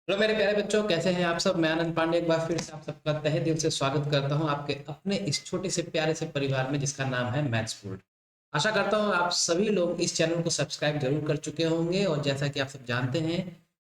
Hello मेरे प्यारे बच्चों, कैसे हैं आप सब। मैं आनंद पांडे एक बार फिर से आप सबका तहे दिल से स्वागत करता हूं आपके अपने इस छोटे से प्यारे से परिवार में जिसका नाम है मैथ्स बोर्ड। आशा करता हूं आप सभी लोग इस चैनल को सब्सक्राइब जरूर कर चुके होंगे और जैसा कि आप सब जानते हैं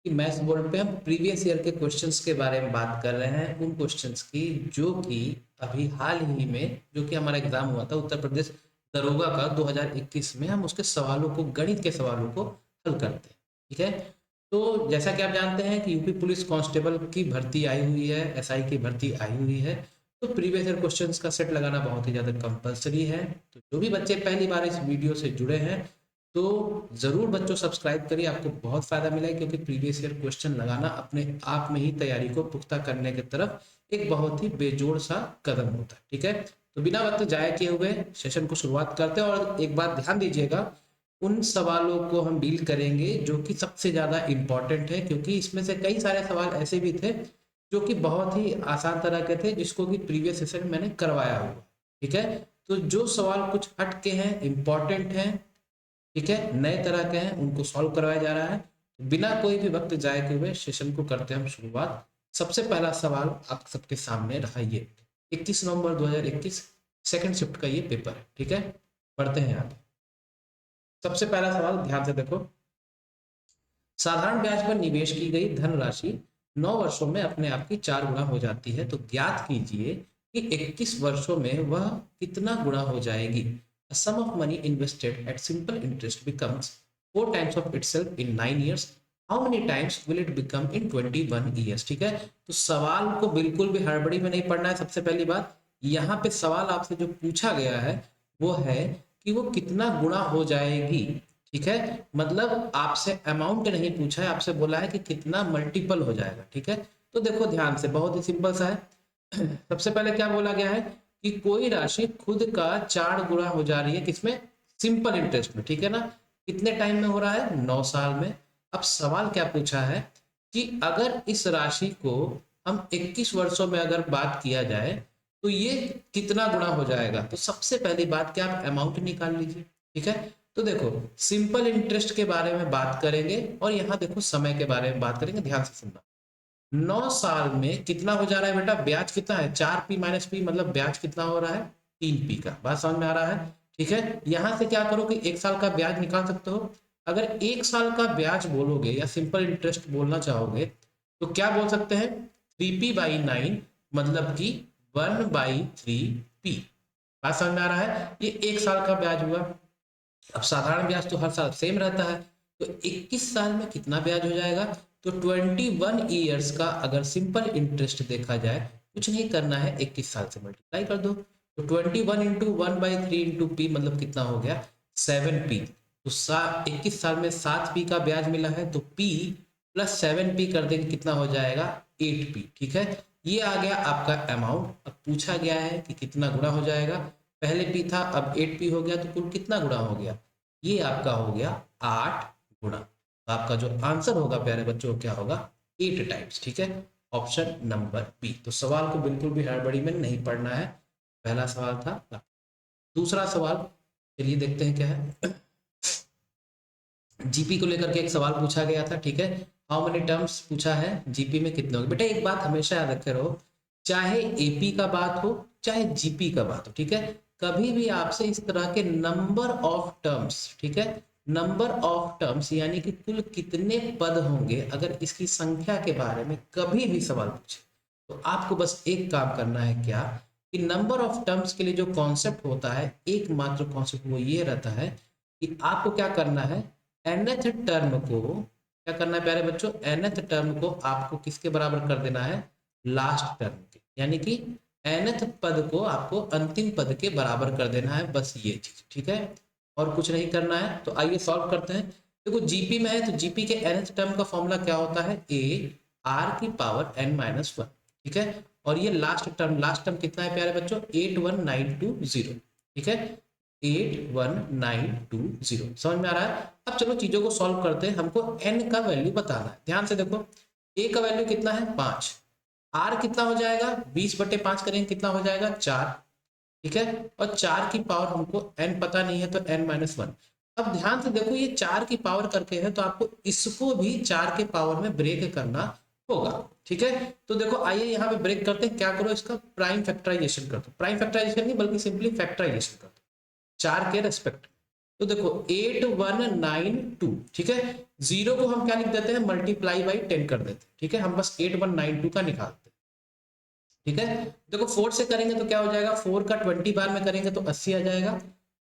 कि मैथ्स बोर्ड पे हम प्रीवियस ईयर के क्वेश्चंस के बारे में बात कर रहे हैं, उन क्वेश्चंस की जो कि अभी हाल ही में जो कि हमारा एग्जाम हुआ था उत्तर प्रदेश दरोगा का 2021 में, हम उसके सवालों को, गणित के सवालों को हल करते हैं। ठीक है, तो जैसा कि आप जानते हैं कि यूपी पुलिस कांस्टेबल की भर्ती आई हुई है, एसआई की भर्ती आई हुई है। तो प्रीवियस ईयर क्वेश्चंस का सेट लगाना बहुत ही ज़्यादा कंपलसरी है। तो जो भी बच्चे पहली बार इस वीडियो से जुड़े हैं तो ज़रूर बच्चों सब्सक्राइब करिए, आपको बहुत फ़ायदा मिलेगा क्योंकि प्रीवियस ईयर क्वेश्चन लगाना अपने आप में ही तैयारी को पुख्ता करने की तरफ एक बहुत ही बेजोड़ सा कदम होता है। ठीक है, तो बिना वक्त जाया किए हुए सेशन को शुरुआत करते हैं। और एक बात ध्यान दीजिएगा, उन सवालों को हम डील करेंगे जो कि सबसे ज़्यादा इम्पोर्टेंट है, क्योंकि इसमें से कई सारे सवाल ऐसे भी थे जो कि बहुत ही आसान तरह के थे, जिसको कि प्रीवियस सेशन मैंने करवाया हुआ। ठीक है, तो जो सवाल कुछ हट के हैं, इम्पोर्टेंट हैं, ठीक है, नए तरह के हैं, उनको सॉल्व करवाया जा रहा है। तो बिना कोई भी वक्त जाए के हुए सेशन को करते हैं हम शुरुआत। सबसे पहला सवाल आप सबके सामने रहा, ये 21 नवंबर 2021 सेकंड शिफ्ट का ये पेपर है। ठीक है, पढ़ते हैं आगे। सबसे पहला सवाल ध्यान से देखो। साधारण ब्याज पर निवेश की गई धनराशि 9 वर्षों में अपने आप की 4 गुना हो जाती है, तो ज्ञात कीजिए कि 21 वर्षों में वह कितना गुना हो जाएगी। A sum of money invested at simple interest becomes 4 times of itself in 9 years. How many times will it become in 21 years? ठीक है, तो सवाल को बिल्कुल भी हड़बड़ी में नहीं पढ़ना है। सबसे पहली बात, यहाँ पे सवाल आपसे जो पूछा गया है वो है कि वो कितना गुना हो जाएगी। ठीक है, मतलब आपसे अमाउंट नहीं पूछा है, आपसे बोला है कि कितना मल्टीपल हो जाएगा। ठीक है, तो देखो ध्यान से, बहुत ही सिंपल सा है। सबसे पहले क्या बोला गया है कि कोई राशि खुद का 4 गुना हो जा रही है, किसमें? सिंपल इंटरेस्ट में। ठीक है ना, कितने टाइम में हो रहा है? 9 साल में। अब सवाल क्या पूछा है कि अगर इस राशि को हम 21 वर्षों में अगर बात किया जाए तो ये कितना गुना हो जाएगा। तो सबसे पहली बात, क्या आप अमाउंट निकाल लीजिए। ठीक है, तो देखो सिंपल इंटरेस्ट के बारे में बात करेंगे और यहाँ देखो समय के बारे में बात करेंगे। ध्यान से सुनना। 9 साल में कितना हो जा रहा है बेटा? ब्याज कितना है? 4p माइनस पी, मतलब ब्याज कितना हो रहा है? 3p का। बात समझ में आ रहा है? ठीक है, यहां से क्या करो कि 1 साल का ब्याज निकाल सकते हो। अगर 1 साल का ब्याज बोलोगे या सिंपल इंटरेस्ट बोलना चाहोगे तो क्या बोल सकते हैं? 3p/9, मतलब कि 1/3p। बात समझ में आ रहा है? ये 1 साल का ब्याज हुआ। अब साधारण ब्याज तो हर साल सेम रहता है, तो 21 साल में कितना ब्याज हो जाएगा? तो 21 ईयर्स का अगर सिंपल इंटरेस्ट देखा जाए, कुछ नहीं करना है, 21 साल से मल्टीप्लाई कर दो। तो 21 इंटू 1/3 इंटू पी, मतलब कितना हो गया? 7p। तो 21 साल में 7p का ब्याज मिला है, तो p प्लस 7p कर देंगे, कितना हो जाएगा? 8p। ठीक है, ये आ गया आपका अमाउंट। अब पूछा गया है कि कितना गुना हो जाएगा। पहले p था, अब 8p हो गया, तो कुल कितना गुना हो गया? ये आपका हो गया 8 गुना। तो आपका जो आंसर होगा प्यारे बच्चों, क्या होगा? 8 टाइम्स। ठीक है, ऑप्शन नंबर बी। तो सवाल को बिल्कुल भी हड़बड़ी में नहीं पढ़ना है। पहला सवाल था। दूसरा सवाल, चलिए देखते हैं क्या है। जीपी को लेकर के एक सवाल पूछा गया था। ठीक है, हाउ मेनी टर्म्स पूछा है, जीपी में कितने होंगे। बेटा एक बात हमेशा याद रखे रहो, चाहे एपी का बात हो चाहे जीपी का बात हो, ठीक है, कभी भी आपसे इस तरह के नंबर ऑफ टर्म्स, ठीक है, नंबर ऑफ टर्म्स यानी कि कुल कितने पद होंगे, अगर इसकी संख्या के बारे में कभी भी सवाल पूछे तो आपको बस एक काम करना है, क्या कि नंबर ऑफ टर्म्स के लिए जो कॉन्सेप्ट होता है, एकमात्र कॉन्सेप्ट वो ये रहता है कि आपको क्या करना है, nth टर्म को क्या करना है प्यारे बच्चों, nth टर्म को आपको किसके बराबर कर देना है? लास्ट टर्म के, यानी कि nth पद को आपको अंतिम पद के बराबर कर देना है, बस ये चीज। ठीक है, और कुछ नहीं करना है। तो आइए सॉल्व करते हैं। देखो जीपी में है तो जीपी के nth टर्म का फॉर्मूला क्या होता है? a r की पावर n-1। ठीक है, और ये लास्ट टर्म कितना है प्यारे बच्चों? 81920। ठीक है, 81920। समझ में आ रहा है? अब चलो चीजों को सॉल्व करते हैं। हमको n का वैल्यू बताना है। ध्यान से देखो, a का वैल्यू कितना है? 5। r कितना हो जाएगा? 20/5 करेंगे, कितना हो जाएगा? 4। ठीक है, और 4 की पावर हमको n पता नहीं है, तो n-1। अब ध्यान से देखो, ये 4 की पावर करके है तो आपको इसको भी 4 के पावर में ब्रेक करना होगा। ठीक है, तो देखो आइए यहाँ पे ब्रेक करते हैं, क्या करो इसका प्राइम फैक्टराइजेशन कर दो, प्राइम फैक्टराइजेशन नहीं बल्कि सिंपली फैक्टराइजेशन कर दो 4 के रेस्पेक्ट। तो देखो 8192, ठीक है, जीरो को हम क्या लिख देते हैं मल्टीप्लाई बाई 10 कर देते हैं। ठीक है, हम बस 8192 का निकालते हैं। ठीक है, देखो 4 से करेंगे तो क्या हो जाएगा, 4 का 20 बार में करेंगे तो 80 आ जाएगा,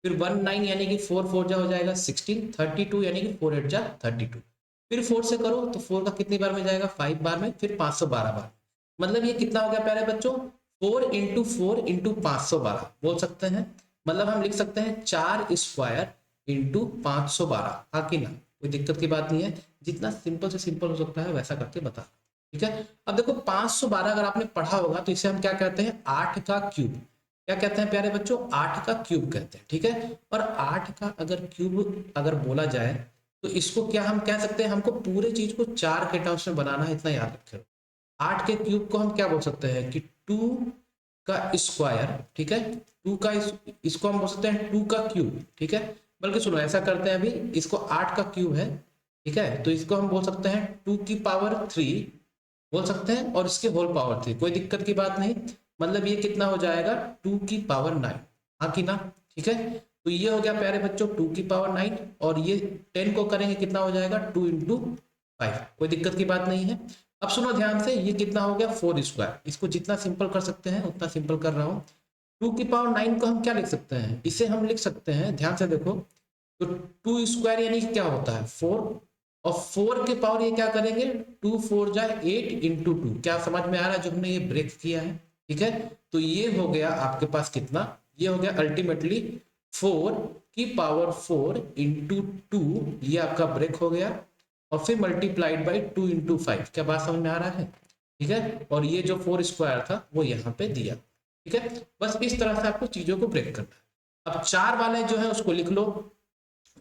फिर 19 यानी कि 4 4 जा हो जाएगा 16, 32 यानी कि 4 8 जा 32, फिर 4 से करो तो 4 का कितनी बार में जाएगा 5 बार में, फिर 512 बार। मतलब ये कितना हो गया प्यारे बच्चों 4 इंटू 4 इंटू 512 बोल सकते हैं। मतलब हम लिख सकते हैं 4 स्क्वायर इंटू 512, हाँ कि ना, कोई दिक्कत की बात नहीं है, जितना सिंपल से सिंपल हो सकता है वैसा करके बता। ठीक है, अब देखो 512 अगर आपने पढ़ा होगा तो इसे हम क्या कहते हैं 8 का क्यूब, क्या कहते हैं प्यारे बच्चों 8 का क्यूब कहते हैं। ठीक है, और 8 का अगर क्यूब अगर बोला जाए तो इसको क्या हम कह सकते हैं, हमको पूरे चीज को 4 के टर्म्स में बनाना है, इतना याद रखें। 8 के क्यूब को हम क्या बोल सकते हैं कि 2 का स्क्वायर, ठीक है, 2 का इसको हम बोल सकते हैं 2 का क्यूब। ठीक है, बल्कि सुनो ऐसा करते हैं, अभी इसको 8 का क्यूब है, ठीक है, तो इसको हम बोल सकते हैं 2 की पावर 3 बोल सकते हैं, और इसके होल पावर 3, कोई दिक्कत की बात नहीं। मतलब ये कितना हो जाएगा 2 की पावर 9, हाँ कि ना। ठीक है, तो ये हो गया प्यारे बच्चों 2 की पावर 9, और ये 10 को करेंगे कितना हो जाएगा 2 इंटू 5, कोई दिक्कत की बात नहीं है। अब सुनो ध्यान से, ये कितना हो गया 4 स्क्वायर, इसको जितना सिंपल कर सकते हैं उतना सिंपल कर रहा हूँ। 2 की पावर 9 को हम क्या लिख सकते हैं, इसे हम लिख सकते हैं, ध्यान से देखो, तो 2 स्क्वायर यानी क्या होता है 4, और 4 के पावर ये क्या करेंगे 2 4 जाए 8 इंटू 2, क्या समझ में आ रहा है जो हमने ये ब्रेक किया है। ठीक है, तो ये हो गया आपके पास कितना, ये हो गया अल्टीमेटली 4 की पावर 4 इंटू 2, ये आपका ब्रेक हो गया, और फिर मल्टीप्लाइड बाई 2 इंटू 5, क्या बात समझ में आ रहा है। ठीक है, और ये जो 4 स्क्वायर था वो यहाँ पे दिया। ठीक है, बस इस तरह से आपको चीजों को ब्रेक करना है। अब 4 वाले जो है उसको लिख लो,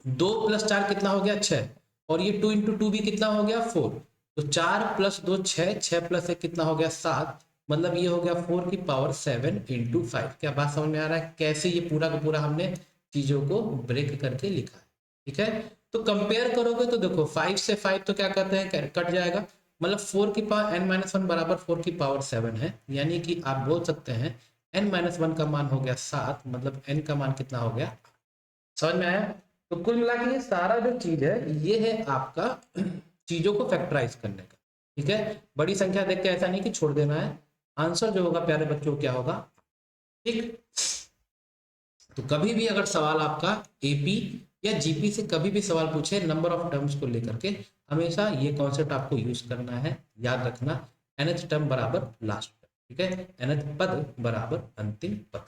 2 + 4 कितना हो गया 6, और ये 2 इंटू 2 भी कितना हो गया 4, तो 4 + 2 6, 6 + 1 कितना हो गया 7, मतलब ये हो गया 4 की पावर 7 इंटू 5, क्या बात समझ में आ रहा है कैसे ये पूरा का पूरा हमने चीजों को ब्रेक करके लिखा है। ठीक है, तो कंपेयर करोगे तो देखो 5 से 5 तो क्या कहते हैं कट जाएगा, मतलब 4 की पावर n-1 बराबर 4 की पावर 7 है, यानी कि आप बोल सकते हैं n-1 का मान हो गया 7, मतलब n का मान कितना हो गया, समझ में आया। तो कुल मिला के ये सारा जो चीज है ये है आपका चीजों को फैक्टराइज करने का। ठीक है, बड़ी संख्या देख के ऐसा नहीं कि छोड़ देना है, आंसर जो होगा प्यारे बच्चों क्या होगा। ठीक, तो कभी भी अगर सवाल आपका एपी या जीपी से कभी भी सवाल पूछे नंबर ऑफ टर्म्स को लेकर के, हमेशा ये कॉन्सेप्ट आपको यूज करना है, याद रखना nth टर्म बराबर लास्ट टर्म, ठीक है, nth पद बराबर अंतिम पद।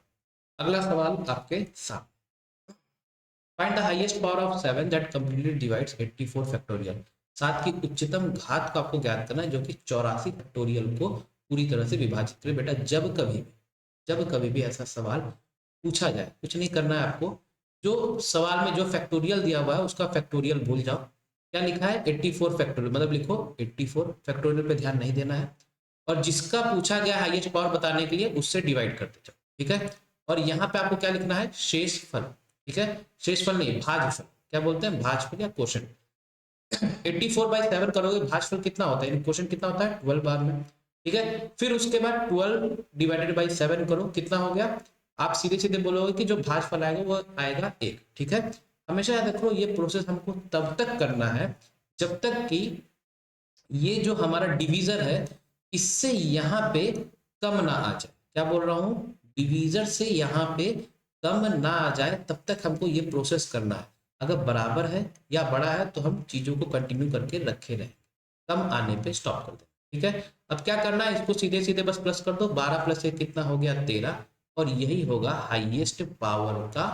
अगला सवाल आपके साथ, find the highest power of 7 that completely divides 84 factorial, 7 की उच्चतम घात को आपको ज्ञात करना है जो कि 84 फैक्टोरियल को पूरी तरह से विभाजित करे। बेटा जब कभी भी ऐसा सवाल पूछा जाए कुछ नहीं करना है आपको, जो सवाल में जो फैक्टोरियल दिया हुआ है उसका फैक्टोरियल भूल जाओ, क्या लिखा है 84 फैक्टोरियल, मतलब लिखो 84 फैक्टोरियल पे ध्यान नहीं देना है, और जिसका पूछा गया हाईएस्ट पावर बताने के लिए उससे डिवाइड करते जाओ। ठीक है, और यहाँ पे आपको क्या लिखना है शेषफल। ठीक है, शेषफल नहीं भाजफल, क्या बोलते हैं भाजफल या क्वोशंट। 84/7 करोगे भाजफल कितना होता है, क्वोशंट कितना होता है 12 बार में। ठीक है, फिर उसके बाद 12 डिवाइडेड बाई 7 करो, कितना हो गया, आप सीधे सीधे बोलोगे कि जो भाजफल आएगा वो आएगा 1। ठीक है, हमेशा याद रखो ये प्रोसेस हमको तब तक करना है जब तक कि ये जो हमारा डिवीजर है इससे यहाँ पे कम ना आ जाए, क्या बोल रहा हूँ, डिवीजर से यहाँ पे कम ना आ जाए तब तक हमको ये प्रोसेस करना है। अगर बराबर है या बड़ा है तो हम चीजों को कंटिन्यू करके रखे रहे, कम आने पे स्टॉप कर दो। ठीक है, अब क्या करना है, इसको सीधे सीधे बस प्लस कर दो, 12 + 1 कितना हो गया 13, और यही होगा हाईएस्ट पावर का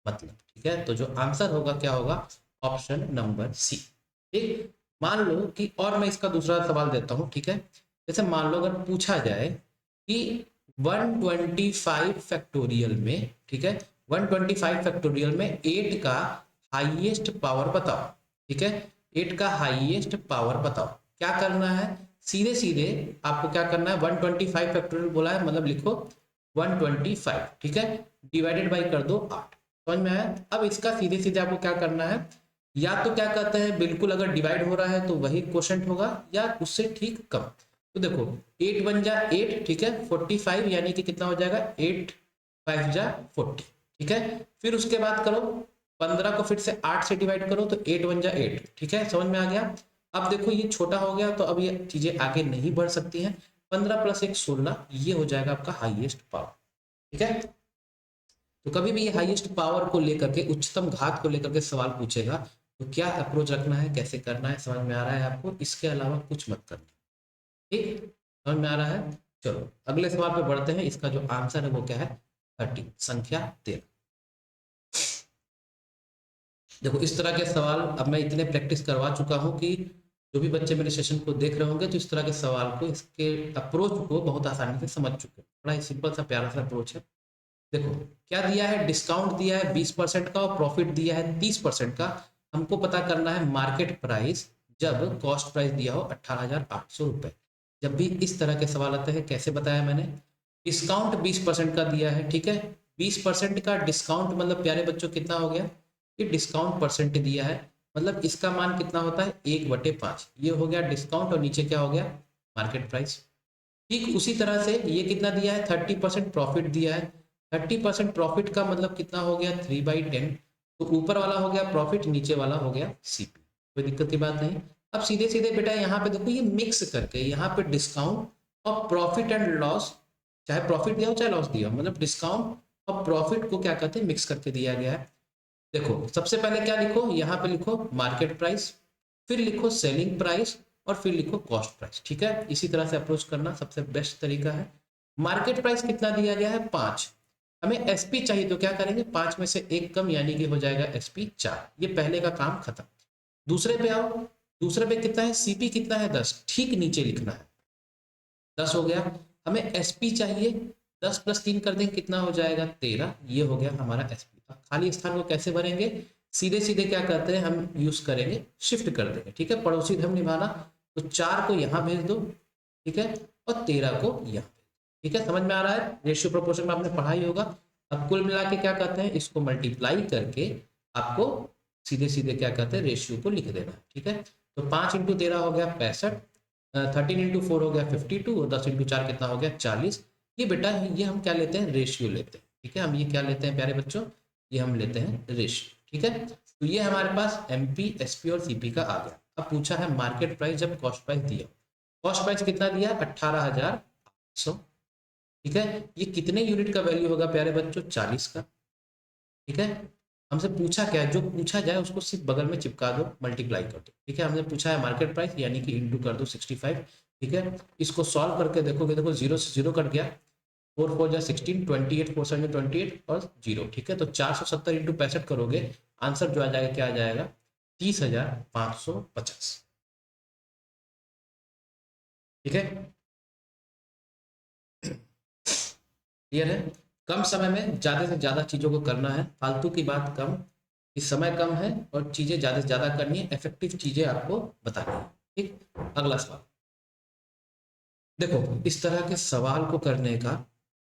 मतलब। ठीक है, तो जो आंसर होगा क्या होगा ऑप्शन नंबर सी। ठीक, मान लो कि, और मैं इसका दूसरा सवाल देता हूं। ठीक है, जैसे मान लो अगर पूछा जाए कि 125 फैक्टोरियल में, ठीक है, 125 फैक्टोरियल में 8 का हाईएस्ट पावर बताओ। ठीक है, 8 का हाईएस्ट पावर बताओ, क्या करना है, सीधे सीधे आपको क्या करना है, 125 फैक्टोरियल बोला है मतलब लिखो 125, ठीक है, डिवाइडेड बाई कर दो 8, समझ में आया। अब इसका सीधे सीधे आपको क्या करना है, या तो क्या कहते हैं बिल्कुल अगर डिवाइड हो रहा है तो वही क्वोशंट होगा, या उससे ठीक कम। तो देखो 8 1 जा 8, ठीक है, 45 यानी कि कितना हो जाएगा 8 5 जा 40, ठीक है। फिर उसके बाद करो 15 को फिर से 8 से डिवाइड करो तो 8 1 जा 8, ठीक है, समझ में आ गया। अब देखो ये छोटा हो गया तो अब ये चीजें आगे नहीं बढ़ सकती हैं। 15 प्लस 1 16, ये हो जाएगा आपका हाईएस्ट पावर, ठीक है। तो कभी भी ये हाईएस्ट पावर को लेकर के, उच्चतम घात को लेकर के सवाल पूछेगा तो क्या अप्रोच रखना है, कैसे करना है, समझ में आ रहा है आपको। इसके अलावा कुछ मत करना, ठीक, समझ में आ रहा है। चलो अगले सवाल पे बढ़ते हैं। इसका जो आंसर है वो क्या है, 30, संख्या 13। देखो इस तरह के सवाल अब मैं इतने प्रैक्टिस करवा चुका हूं कि जो भी बच्चे मेरे सेशन को देख रहे होंगे तो इस तरह के सवाल को, इसके अप्रोच को बहुत आसानी से समझ चुके हैं। बड़ा ही सिंपल सा प्यारा सा अप्रोच है। देखो क्या दिया है, डिस्काउंट दिया है 20% का और प्रॉफिट दिया है 30% का। हमको पता करना है मार्केट प्राइस जब कॉस्ट प्राइस दिया हो 18,800 रुपए। जब भी इस तरह के सवाल आते हैं, कैसे बताया मैंने, डिस्काउंट 20% का दिया है, ठीक है। 20% का डिस्काउंट मतलब प्यारे बच्चों कितना हो गया, ये डिस्काउंट परसेंट दिया है, मतलब इसका मान कितना होता है 1/5, ये हो गया डिस्काउंट और नीचे क्या हो गया मार्केट प्राइस। ठीक उसी तरह से ये कितना दिया है 30% प्रॉफिट दिया है। 30% प्रॉफिट का मतलब कितना हो गया 3/10। तो ऊपर वाला हो गया प्रॉफिट, नीचे वाला हो गया सीपी, कोई दिक्कत की बात नहीं। अब सीधे सीधे बेटा यहाँ पे देखो ये मिक्स करके, यहाँ पे डिस्काउंट और प्रॉफिट एंड लॉस, चाहे प्रॉफिट दिया हो चाहे लॉस दिया हो, मतलब डिस्काउंट और प्रॉफिट को क्या कहते हैं मिक्स करके दिया गया है। देखो सबसे पहले क्या लिखो, यहाँ पे लिखो मार्केट प्राइस, फिर लिखो सेलिंग प्राइस और फिर लिखो कॉस्ट प्राइस, ठीक है। इसी तरह से अप्रोच करना सबसे बेस्ट तरीका है। मार्केट प्राइस कितना दिया गया है 5, हमें एसपी चाहिए तो क्या करेंगे 5 में से 1 कम यानी कि हो जाएगा एसपी 4, ये पहले का काम खत्म। दूसरे पे आओ, दूसरे पे कितना है सीपी कितना है 10, ठीक नीचे लिखना है 10 हो गया। हमें एसपी चाहिए, 10 प्लस 3 कर देंगे कितना हो जाएगा 13, ये हो गया हमारा एसपी। अब खाली स्थान को कैसे भरेंगे, सीधे सीधे क्या करते हैं हम यूज करेंगे शिफ्ट कर देंगे, ठीक है, पड़ोसी धर्म निभाना। तो 4 को यहाँ भेज दो, ठीक है, और 13 को यहाँ, ठीक है, समझ में आ रहा है। रेशियो प्रोपोर्शन में आपने पढ़ा ही होगा। अब कुल मिला के क्या कहते हैं, इसको मल्टीप्लाई करके आपको सीधे सीधे क्या कहते हैं रेशियो को लिख देना, ठीक है। तो 5 इंटू 13 हो गया 65, 13 इंटू 4 हो गया 52 और 10 इंटू 4 कितना हो गया 40। ये बेटा ये हम क्या लेते हैं रेशियो लेते हैं, ठीक है, हम ये क्या लेते हैं प्यारे बच्चों, ये हम लेते हैं रेशियो, ठीक है। तो ये हमारे पास एमपी एसपी और सीपी का आ गया। अब पूछा है मार्केट प्राइस जब कॉस्ट प्राइस दिया, कॉस्ट प्राइस कितना दिया 18,800, ठीक है। ये कितने यूनिट का वैल्यू होगा प्यारे बच्चों 40 का, ठीक है। हमसे पूछा क्या है, जो पूछा जाए उसको सिर्फ बगल में चिपका दो, मल्टीप्लाई कर दो, ठीक है। हमने पूछा है मार्केट प्राइस यानी कि इंटू कर दो 65, ठीक है। इसको सॉल्व करके देखोगे, देखो 0 से 0 कट गया, 4 4 जा 16, 28 4 7 28 और 0, ठीक है। तो 470 इंटू 65 करोगे, आंसर जो आ जाएगा क्या आ जाएगा 30,550, ठीक है। क्लियर है। कम समय में ज्यादा से ज्यादा चीजों को करना है, फालतू की बात कम, इस समय कम है और चीजें ज्यादा से ज्यादा करनी है, इफेक्टिव चीजें आपको बतानी है, ठीक। अगला सवाल देखो, इस तरह के सवाल को करने का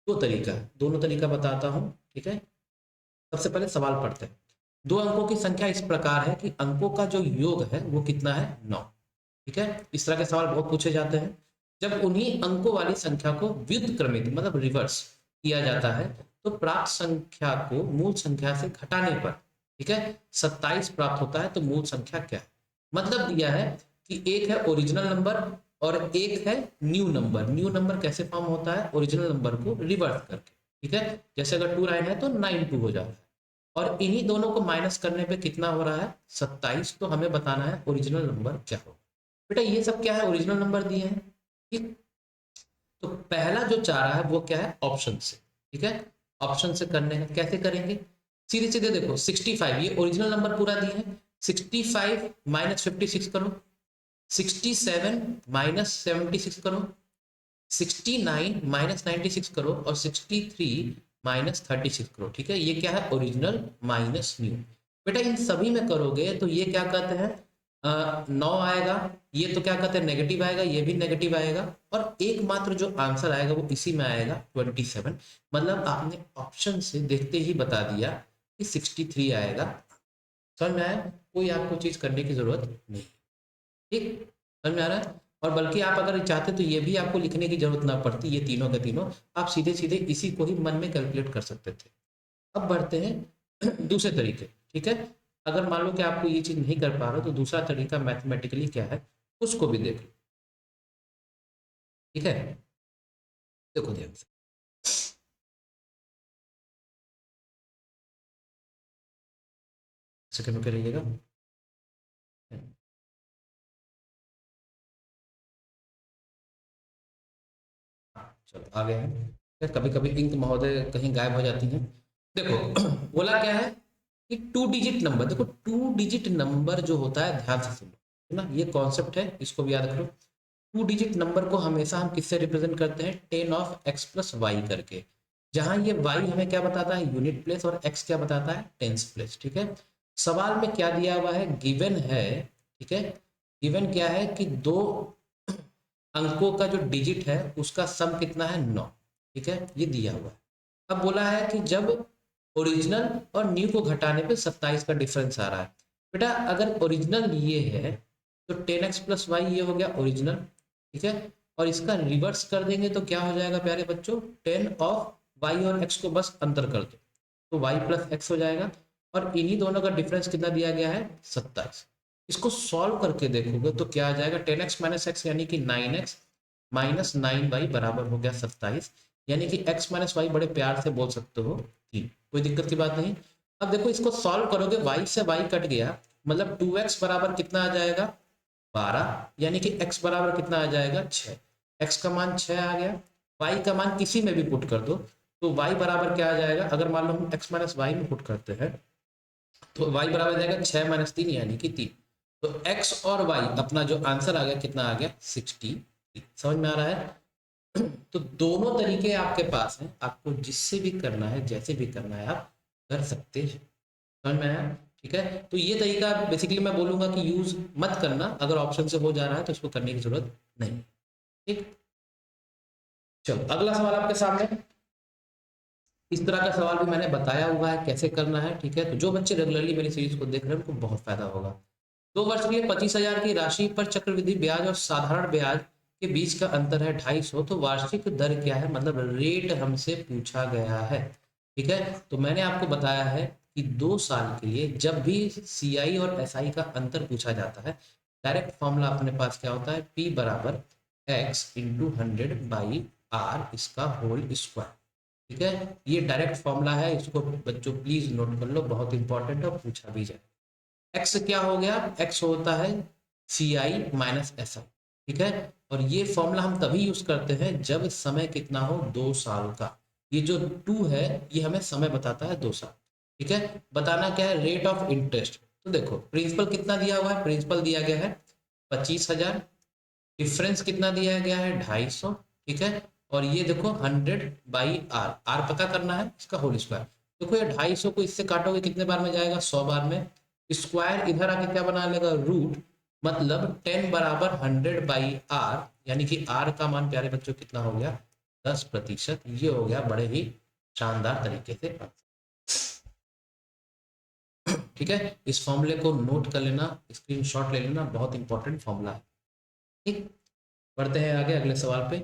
दो तरीका है, दोनों तरीका बताता हूं, ठीक है। सबसे पहले सवाल पढ़ते हैं। दो अंकों की संख्या इस प्रकार है कि अंकों का जो योग है वो कितना है 9, ठीक है। इस तरह के सवाल बहुत पूछे जाते हैं। जब उन्हीं अंकों वाली संख्या को व्युत्क्रमित मतलब रिवर्स किया जाता है तो प्राप्त संख्या को मूल संख्या से घटाने पर, ठीक है, 27 प्राप्त होता है। तो मूल संख्या क्या है, मतलब दिया है कि एक है ओरिजिनल नंबर और एक है न्यू नंबर। न्यू नंबर कैसे फॉर्म होता है, ओरिजिनल नंबर को रिवर्स करके, ठीक है। जैसे अगर 2 9 है तो 9 2 हो जाता है, और इन्हीं दोनों को माइनस करने पे कितना हो रहा है 27। तो हमें बताना है ओरिजिनल नंबर क्या होगा। बेटा ये सब क्या है ओरिजिनल नंबर दिए हैं, ठीक। तो पहला जो चाह रहा है वो क्या है ऑप्शन से, ठीक है। ऑप्शन से करने का कैसे करेंगे, सीधे सीधे देखो 65 ये ओरिजिनल नंबर पूरा दिए हैं, 65 माइनस 56 करो, 67 माइनस 76 करो, 69 माइनस 96 करो और 63 माइनस 36 करो, ठीक है। ये क्या है ओरिजिनल माइनस न्यू। बेटा इन सभी में करोगे तो ये क्या कहते हैं 9 आएगा, ये तो क्या कहते हैं नेगेटिव आएगा, ये भी नेगेटिव आएगा, और एकमात्र जो आंसर आएगा वो इसी में आएगा 27। मतलब आपने ऑप्शन से देखते ही बता दिया कि 63 आएगा। समझ में आया, कोई आपको चीज करने की जरूरत नहीं, ठीक, समझ में आ रहा है। और बल्कि आप अगर चाहते तो ये भी आपको लिखने की जरूरत ना पड़ती, ये तीनों के तीनों आप सीधे सीधे इसी को ही मन में कैलकुलेट कर सकते थे। अब बढ़ते हैं दूसरे तरीके, ठीक है। अगर मान लो कि आपको ये चीज नहीं कर पा रहे हो तो दूसरा तरीका मैथमेटिकली क्या है उसको भी देख लो, ठीक है। देखो ध्यान से, सेकंड में करिएगा। चलो आगे हैं, कभी कभी इंक महोदय कहीं गायब हो जाती हैं। देखो बोला क्या है कि टू डिजिट नंबर, देखो टू डिजिट नंबर जो होता है ध्यान से सुनो, है ना, ये कॉन्सेप्ट है, इसको भी याद रखो। टू डिजिट नंबर को हमेशा हम किससे रिप्रेजेंट करते हैं, 10 ऑफ x+y करके, जहां ये y हमें क्या बताता है, यूनिट प्लेस, और x क्या बताता है, टेंस प्लेस, ठीक है। सवाल में क्या दिया हुआ है, गिवन है, ठीक है। गिवन क्या है कि दो अंकों का जो डिजिट है उसका सम कितना है, 9, ठीक है, ये दिया हुआ है। अब बोला है कि जब ओरिजिनल और न्यू को घटाने पे 27 का डिफरेंस आ रहा है। बेटा अगर ओरिजिनल ये है तो 10x+y ये हो गया ओरिजिनल, ठीक है। और इसका रिवर्स कर देंगे तो क्या हो जाएगा प्यारे बच्चों, 10 ऑफ y और x को बस अंतर कर दो तो y+x हो जाएगा। और इन्हीं दोनों का डिफरेंस कितना दिया गया है, 27। इसको सॉल्व करके देखोगे तो क्या आ जाएगा, 10x - x यानी कि 9x माइनस 9y बराबर हो गया 27, यानी कि x - y बड़े प्यार से बोल सकते हो 3, कोई दिक्कत की बात नहीं। अब देखो इसको सॉल्व करोगे, y से y कट गया, मतलब 2x बराबर कितना आ जाएगा, 12, यानी कि x बराबर कितना आ जाएगा, 6। x का मान 6 आ गया, y का मान किसी में भी पुट कर दो तो y बराबर क्या आ जाएगा, अगर मान लो हम x - y में पुट करते हैं तो y बराबर आ जाएगा 6 - 3 यानी कि 3। तो x और y अपना जो आंसर आ गया कितना आ गया, 60। समझ में आ रहा है तो दोनों तरीके आपके पास हैं, आपको जिससे भी करना है जैसे भी करना है आप कर सकते हैं। समझ में आया, ठीक है। तो ये तरीका बेसिकली मैं बोलूंगा कि यूज मत करना, अगर ऑप्शन से हो जा रहा है तो इसको करने की जरूरत नहीं, ठीक। चलो अगला सवाल आपके सामने, इस तरह का सवाल भी मैंने बताया हुआ है कैसे करना है, ठीक है। तो जो बच्चे रेगुलरली मेरी सीरीज को देख रहे हैं उनको बहुत फायदा होगा। 2 वर्ष के लिए 25,000 की राशि पर चक्रवृद्धि ब्याज और साधारण ब्याज के बीच का अंतर है 250, तो वार्षिक दर क्या है, मतलब रेट हमसे पूछा गया है, ठीक है। तो मैंने आपको बताया है कि 2 साल के लिए जब भी सीआई और एसआई का अंतर पूछा जाता है, डायरेक्ट फॉर्मूला अपने पास क्या होता है, पी बराबर x × 100/r इसका होल स्क्वायर, ठीक है। ये डायरेक्ट फॉर्मूला है, इसको बच्चों प्लीज नोट कर लो, बहुत इंपॉर्टेंट है, पूछा भी जाए। एक्स क्या हो गया, एक्स होता है सी आई माइनस एस आई, ठीक है। और ये फॉर्मूला हम तभी यूज करते हैं जब समय कितना हो, 2 साल का। ये जो 2 है ये हमें समय बताता है 2 साल, ठीक है। बताना क्या है, रेट ऑफ इंटरेस्ट। तो देखो प्रिंसिपल कितना दिया हुआ है, प्रिंसिपल दिया गया है 25,000, डिफरेंस कितना दिया गया है, 250, ठीक है। और ये देखो 100/r, आर पता करना है इसका होल स्क्वायर। देखो ये 250 को इससे काटोगे कितने बार में जाएगा, 100 बार में। स्क्वायर इधर आके क्या बना लेगा, रूट, मतलब 10 बराबर 100/r, यानी कि r का मान प्यारे बच्चों कितना हो गया, 10%। ये हो गया बड़े ही शानदार तरीके से, ठीक है। इस फॉर्मूले को नोट कर लेना, स्क्रीनशॉट ले लेना, बहुत इंपॉर्टेंट फॉर्मूला है, ठीक। बढ़ते हैं आगे अगले सवाल पे।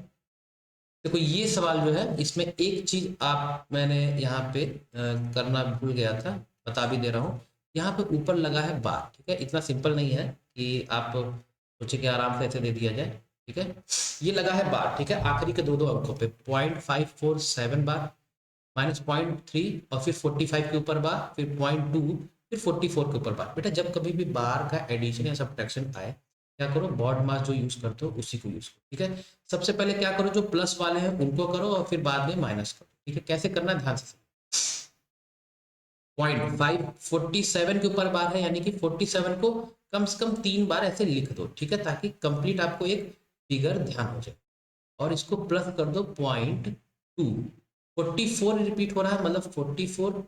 देखो ये सवाल जो है इसमें एक चीज आप मैंने यहाँ पे करना भूल गया था, बता भी दे रहा हूँ। यहाँ पे ऊपर लगा है बार, ठीक है, इतना सिंपल नहीं है कि आप सोचे कि आराम से ऐसे दे दिया जाए, ठीक है। ये लगा है बार, ठीक है, आखिरी के दो अंकों पे 0.547 बार, -0.3, और फिर 45 के ऊपर बार, फिर 0.2, फिर 44 के ऊपर बार। बेटा जब कभी भी बार का एडिशन या सब्ट्रैक्शन आए, क्या करो, बॉड मास जो यूज करते हो उसी को यूज करो, ठीक है। सबसे पहले क्या करो, जो प्लस वाले हैं उनको करो और फिर बाद में माइनस करो, ठीक है। कैसे करना है ध्यान से, 0.547 के ऊपर बार है, यानी कि 47 को कम से कम 3 बार ऐसे लिख दो, ठीक है, ताकि कंप्लीट आपको एक फिगर ध्यान हो जाए। और इसको प्लस कर दो 0.2, 44 रिपीट हो रहा है, मतलब 44,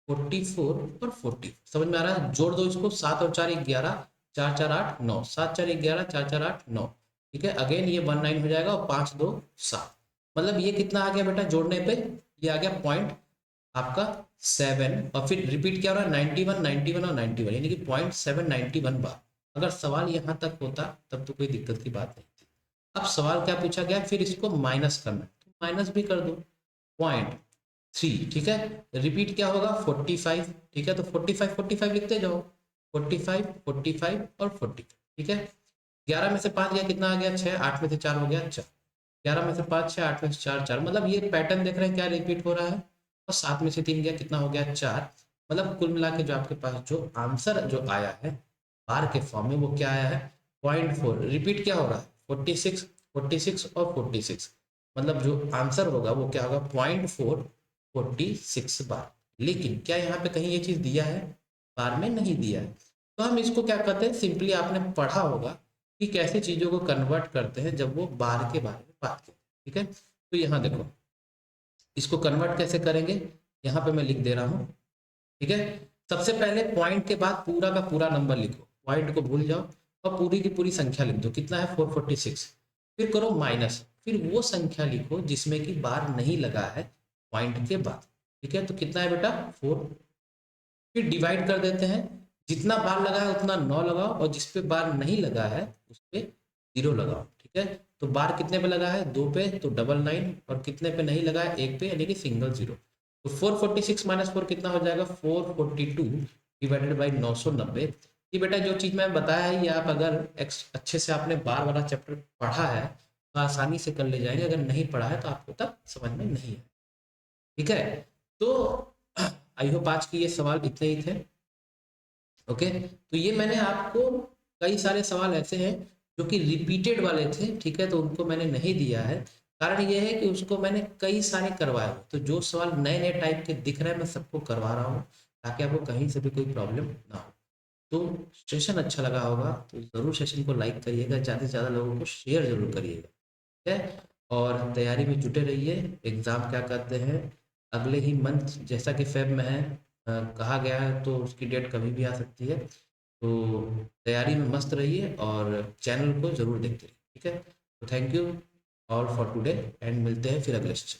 44 और 40, समझ में आ रहा है। जोड़ दो इसको, 7 और 4 11, 4 4 8 9, 7 4 11, 4 4 8 9, ठीक है। अगेन ये 19 हो जाएगा और 5 2 7, मतलब ये कितना आ गया बेटा जोड़ने पे, ये आ गया पॉइंट आपका 7, और फिर रिपीट क्या हो रहा है, 91 91 और 91, यानी कि 0.791 बार। अगर सवाल यहाँ तक होता तब तो कोई दिक्कत की बात नहीं थी। अब सवाल क्या पूछा गया, फिर इसको माइनस करना, तो माइनस भी कर दो 0.3, ठीक है। रिपीट क्या होगा 45, ठीक है, तो 45 45 लिखते जाओ, 45 45 और 45, ठीक है। 11 में से 5 गया, कितना आ गया 6, 8 में से 4 हो गया 4, 11 में से 5 6, 8 में से 4 4, मतलब ये पैटर्न देख रहे हैं क्या रिपीट हो रहा है। और 7 में से 3 गया, कितना हो गया 4, मतलब कुल मिला के जो आपके पास जो आंसर जो आया है बार के फॉर्म में वो क्या आया है 0.4। रिपीट क्या हो रहा है 46 46 और 46, मतलब जो आंसर होगा वो क्या होगा 0.4 46 बार। लेकिन क्या यहाँ पे कहीं ये चीज दिया है, बार में नहीं दिया है। तो हम इसको क्या कहते हैं, सिंपली आपने पढ़ा होगा कि कैसे चीजों को कन्वर्ट करते हैं जब वो बार के बारे में बात करते हैं, ठीक है। तो यहाँ देखो इसको कन्वर्ट कैसे करेंगे, यहाँ पे मैं लिख दे रहा हूँ, ठीक है। सबसे पहले पॉइंट के बाद पूरा का पूरा नंबर लिखो, पॉइंट को भूल जाओ और पूरी की पूरी संख्या लिख दो, कितना है 446। फिर करो माइनस, फिर वो संख्या लिखो जिसमें कि बार नहीं लगा है पॉइंट के बाद, ठीक है। तो कितना है बेटा 4, फिर डिवाइड कर देते हैं, जितना बार लगा है उतना 9 लगाओ और जिस पे बार नहीं लगा है उस पे 0 लगाओ, ठीक है। तो बार कितने पे लगा है 2 पे, तो 99, और कितने पे नहीं लगा है 1 पे, यानी कि सिंगल 0। तो 446 माइनस 4 कितना हो जाएगा 442 डिवाइडेड बाई 990। ये बेटा जो चीज मैं बताया है ये आप अगर अच्छे से आपने बार वाला चैप्टर पढ़ा है तो आसानी से कर ले जाएंगे, अगर नहीं पढ़ा है तो आपको तब समझ में नहीं है, ठीक है। तो आई होप आज के ये सवाल इतने ही थे, ओके। तो ये मैंने आपको कई सारे सवाल ऐसे हैं जो कि रिपीटेड वाले थे, ठीक है, तो उनको मैंने नहीं दिया है। कारण ये है कि उसको मैंने कई सारे करवाए हुए, तो जो सवाल नए नए टाइप के दिख रहे हैं मैं सबको करवा रहा हूँ ताकि आपको कहीं से भी कोई प्रॉब्लम ना हो। तो सेशन अच्छा लगा होगा तो ज़रूर सेशन को लाइक करिएगा, ज़्यादा से ज़्यादा लोगों को शेयर जरूर करिएगा, ठीक है। और तैयारी में जुटे रहिए, एग्ज़ाम क्या कहते हैं अगले ही मंथ, जैसा कि फेब में है कहा गया है, तो उसकी डेट कभी भी आ सकती है। तो तैयारी में मस्त रहिए और चैनल को ज़रूर देखते रहिए, ठीक है। तो thank you all for today and मिलते हैं फिर अगले सेशन।